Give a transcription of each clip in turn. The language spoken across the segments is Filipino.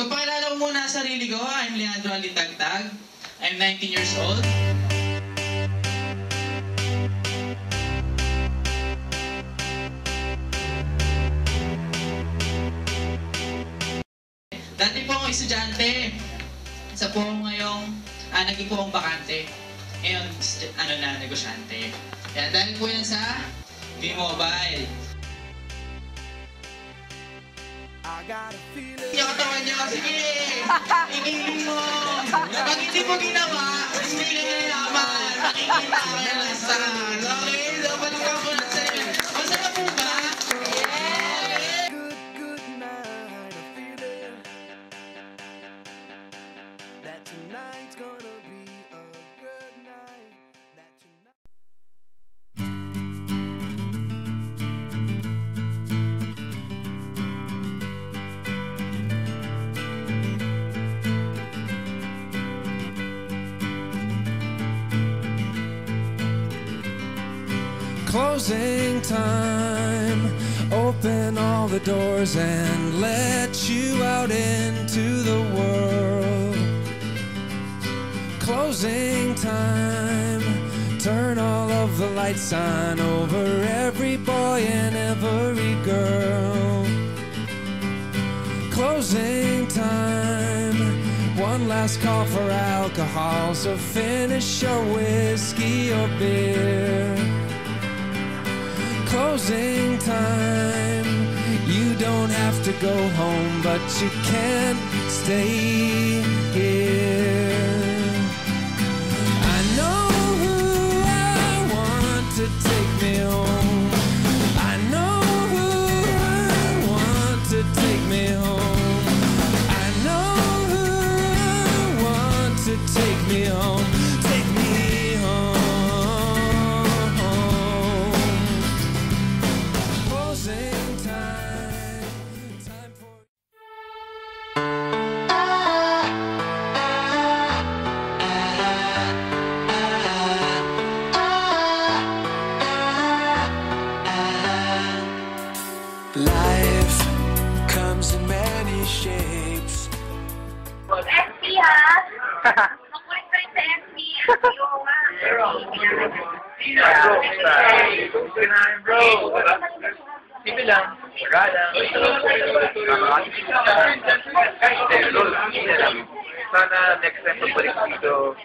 So, pakilala ko muna sa sarili ko. I'm Leandro Alitagtag. I'm 19 years old. Dati po akong estudyante. Isa po akong ngayong, naging po akong bakante. Ngayon, negosyante. Kaya dahil po yan sa V-Mobile. Yung katawan nyo, sige! Igiling mo! Pag hindi mo ginawa, hindi ka nalaman. Makikita ka na lasa. Okay? Dapat ka po na sa'yo. Masaya po ba? Good night, I feel it. That tonight's gonna be a good night. That tonight. Closing time, open all the doors and let you out into the world. Closing time, turn all of the lights on over every boy and every girl. Closing time, one last call for alcohol, so finish your whiskey or beer. Closing time, you don't have to go home, but you can't stay here. I know who I want to take me home. I know who I want to take me home. I know who I want to take me home. Take me home. Life comes in many shapes. FB ha? Makulit pa rin sa FB. Bro, sige lang. Wala lang. Sana next time pagbalik dito.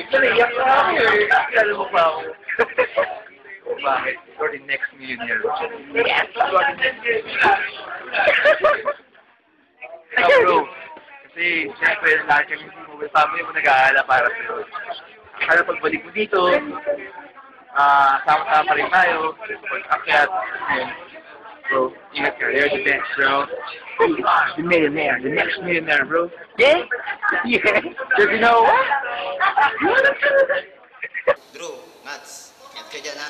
Iyak na ako eh. Kala mo pa ako. Bakit? For the next millionaire. Yes! Bro, kasi siyempre lahat yung mobile family mo nag-aalala para sa'yo. Kaya pagbalik mo dito, sama-sama rin tayo, pag-akyat, bro, ingat ka, you're the best, bro. You are the millionaire, the next millionaire, bro. Yeah? Yeah. Because you know what? Drew, Mats, ingat ka dyan, ha?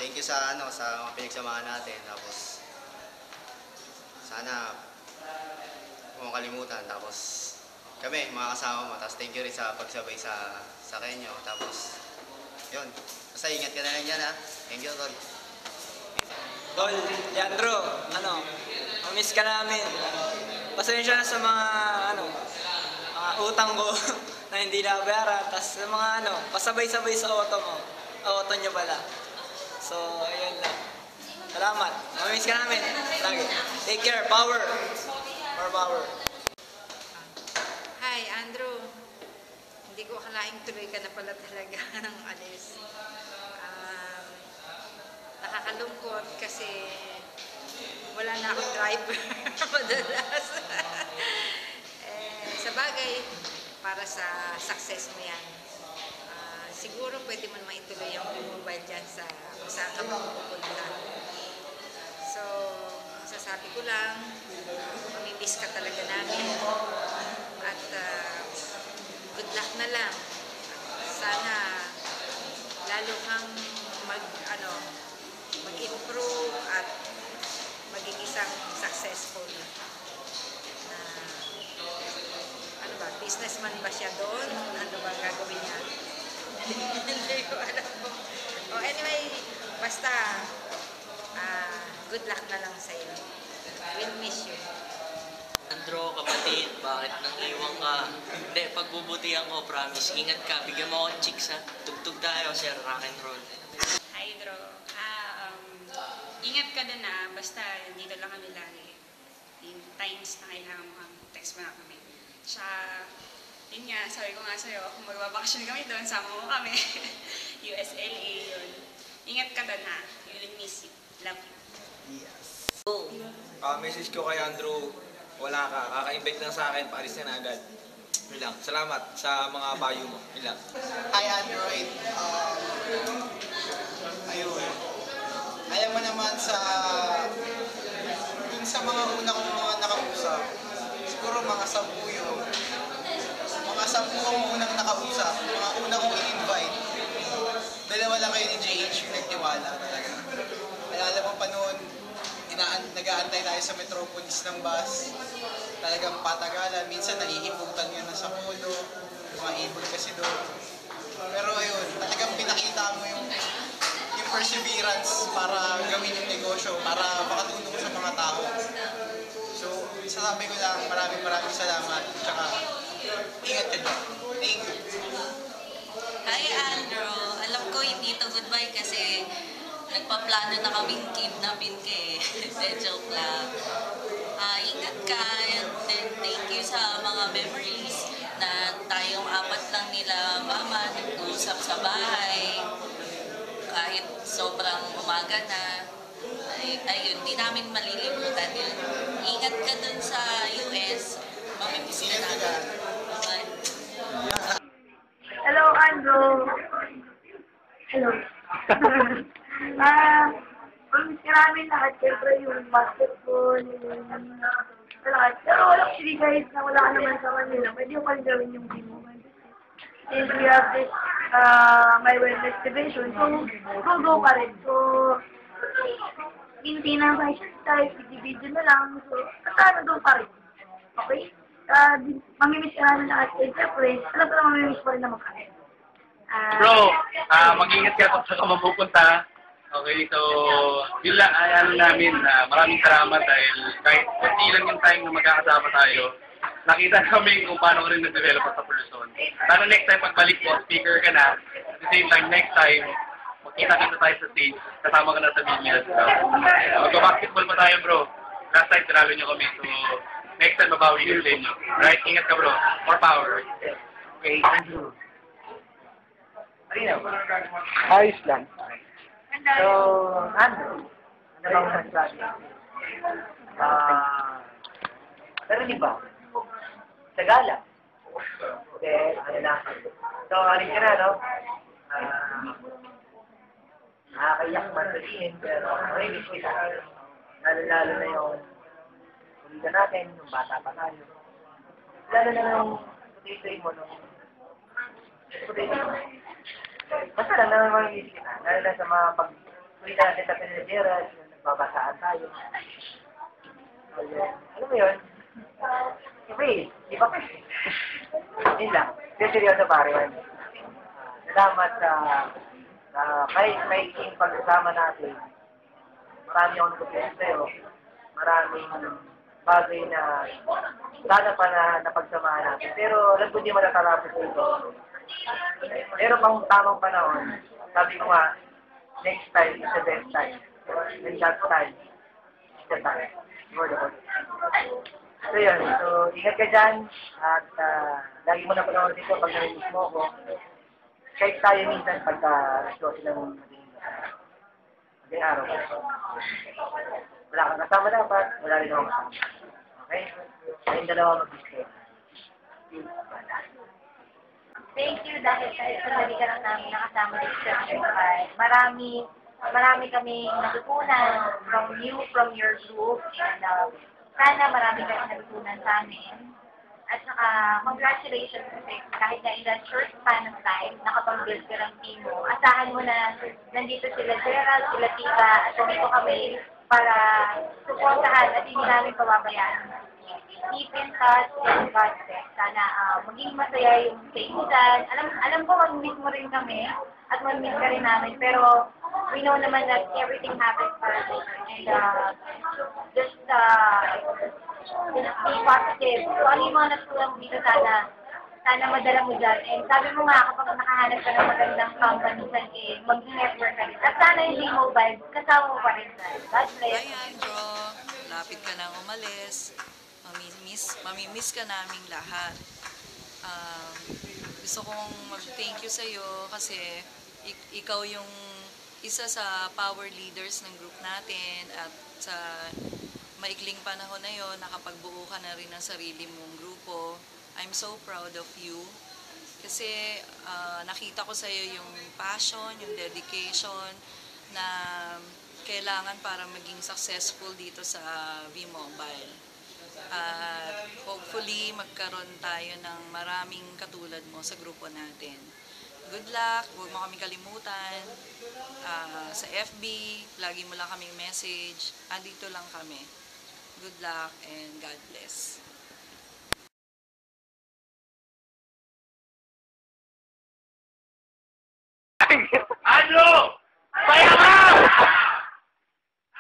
Thank you sa sa mga pinagsamahan natin. Tapos sana huwag mong kalimutan. Tapos kami, mga kasama mo. Tapos thank you rin sa pagsabay sa kanyo. Tapos yun. Basta ingat ka na lang dyan, ha? Thank you, Tol. Tol, Leandro, mamiss ka namin. Pasensya na sa mga mga utang ko na hindi nabayaran. Tapos sa mga pasabay-sabay sa auto mo. Auto nyo pala. So, ayun lang. Salamat. Mamiss ka namin. Lagi. Take care. Power. More power. Hi, Andrew. Hindi ko akalaing tuloy ka na pala talaga ng alis. Nakakalungkot kasi wala na akong driver madalas. Sa bagay, para sa success mo yan. Siguro pwede mo maituloy yung mobile dyan sa kung saan ka mapupunta. So, masasabi ko lang, mamimiss ka talaga namin. At good luck na lang. Sana lalo kang mag-improve at maging isang successful businessman ba siya doon? Ano ba gagawin niya? Hindi ko alam po. Oh, anyway, basta good luck na lang sa'yo. We'll miss you. Andro, kapatid, bakit nang iwan ka? Hindi, pagbubutihan ko, promise. Ingat ka, bigyan mo akong chicks ha. Tugtog tayo, sir, rock and roll. Hi, Dro. Ingat ka din na, basta dito lang kami lagi. In times na kailangan mo kami, text mo na kami. Tsaka, yun nga, sabi ko nga sa'yo, kung magbabakasyon kami doon, sama mo kami. USLA, yun. Ingat ka doon ha. We will miss you. Love you. Message ko kay Andrew, wala ka. Kaka-invite lang sa akin, paalis na agad. Yun lang. Salamat sa mga payo mo. Yun lang. Hi, Android. Ayun. Alam mo naman dun sa mga una kong mga nakausap, siguro mga 10 yun. Mga 10 kong unang nakausap, mga una kong i-invite. Dalawa lang kayo ni JH yung nagtiwala talaga. Kaya alam mo pa noon, nag-aantay tayo sa Metropolis ng bus. Talagang patagalan. Minsan nahihiputan nga na sa polo. Mga ibon kasi doon. Pero ayun, talagang pinakita mo yung perseverance para gawin yung negosyo, para makatulong sa mga tao. So, sasabi ko lang, maraming salamat. Tsaka, ingat ka dyan. Thank you. Hi, Andrew. Alam ko hindi to goodbye kasi nagpaplano na kaming kidnapin ka eh. Joke lang. Ingat ka and then thank you sa mga memories na tayong apat lang nila mama nag-uusap sa bahay. Kahit sobrang umaga na. Ayun, di namin malilimutan yun. Ingat ka dun sa US. Mamimiss ka natin. Bye. Hello, Andrew. Hello. Promise ka namin lahat. Siyempre yung basketball, yung lahat. Pero actually guys, na wala ka naman sa Manila, pwede ko pa rin gawin yung game mo. Since we have this my wellness division, so go pa rin. So, hindi na may type, video na lang. So, go pa rin. Okay? Mamimiss ka namin lahat. Siyempre, alam ko na mamimiss pa rin na magkain. Bro, mag-ingat ka kung saan ka mapupunta. Okay, so, yun lang, ano namin, maraming salamat dahil kahit kunti lang yung time na magkakasama tayo, nakita namin kung paano ka rin nag-develop as a person. Sana next time pagbalik mo, speaker ka na, at the same time, next time, magkita-kita tayo sa stage, kasama ka na sa Vilnius. So, mag-basketball pa tayo, bro. Last time, tinalo nyo kami, so, next time, mabawi yung sa inyo. Right? Ingat ka, bro. More power. Okay, Andrew. Ayos lang. So, Andrew, ano bang masasabi? Pero di ba? Sa gala. Okay, ano lang. So, alin ka na, no? Nakakayak man sabihin, pero may kita. Lalo na yung ulita natin, yung bata pa tayo. Lalo na yung puti-puti mo, no? Puti-puti mo. Basta lang naman mga isip na. Lalo na sa mga pag-ulita natin sa Pinagera, nagbabasaan tayo. Alam mo yun? Siyempre, di ba? Yun lang. Seryoso pare man. Salamat sa may pag-usama natin. Marami akong natutunan sa'yo. Maraming bagay na sana pa na napagsamahan natin. Pero alam ko di matatalapos ito. Pero pang tamang panahon, sabi ko nga, next time is the best time. And that time is the time. So yun, so ingat ka dyan at lagi mo na panahon dito pag narinig mo ako. Kahit tayo minsan pagka gusto silang maging araw ka. Wala kang kasama dapat, wala rin akong kasama. Okay? Kayong dalawa mag-discuss. Thank you dahil sandali ka lang namin nakasama dito sa Shopify. Marami kaming natutunan from you, from your group, and sana marami kayong natutunan sa amin. At saka, congratulations kasi kahit na in that short span of time, nakapag-build ka ng team mo. Asahan mo na nandito sila Gerald, sila Tita, at nandito kami para supportahan at hindi namin pababayaan. Keep in touch and God bless. Sana maging masaya yung stay mo dyan. Alam ko mag-miss mo rin kami at mag-miss ka rin namin. Pero we know naman that everything happens for a reason. And just be positive. So ano yung mga natutunan mo dito sana madala mo dyan. And sabi mo nga, kapag nakahanap ka ng magandang company dyan, mag-network ka rin. At sana hindi mobile, kasama mo pa rin dyan. God bless. Hi, Andro. Lapit ka nang umalis. Mamimiss ka naming lahat. Gusto kong mag-thank you sa'yo kasi ikaw yung isa sa power leaders ng group natin at sa maikling panahon na yon, nakapagbuo ka na rin ng sarili mong grupo. I'm so proud of you kasi nakita ko sa'yo yung passion, yung dedication na kailangan para maging successful dito sa V-Mobile. At hopefully magkaroon tayo ng maraming katulad mo sa grupo natin. Good luck, huwag mo kami kalimutan. Sa FB, lagi mo lang kaming message. Andito lang kami. Good luck and God bless. Ano?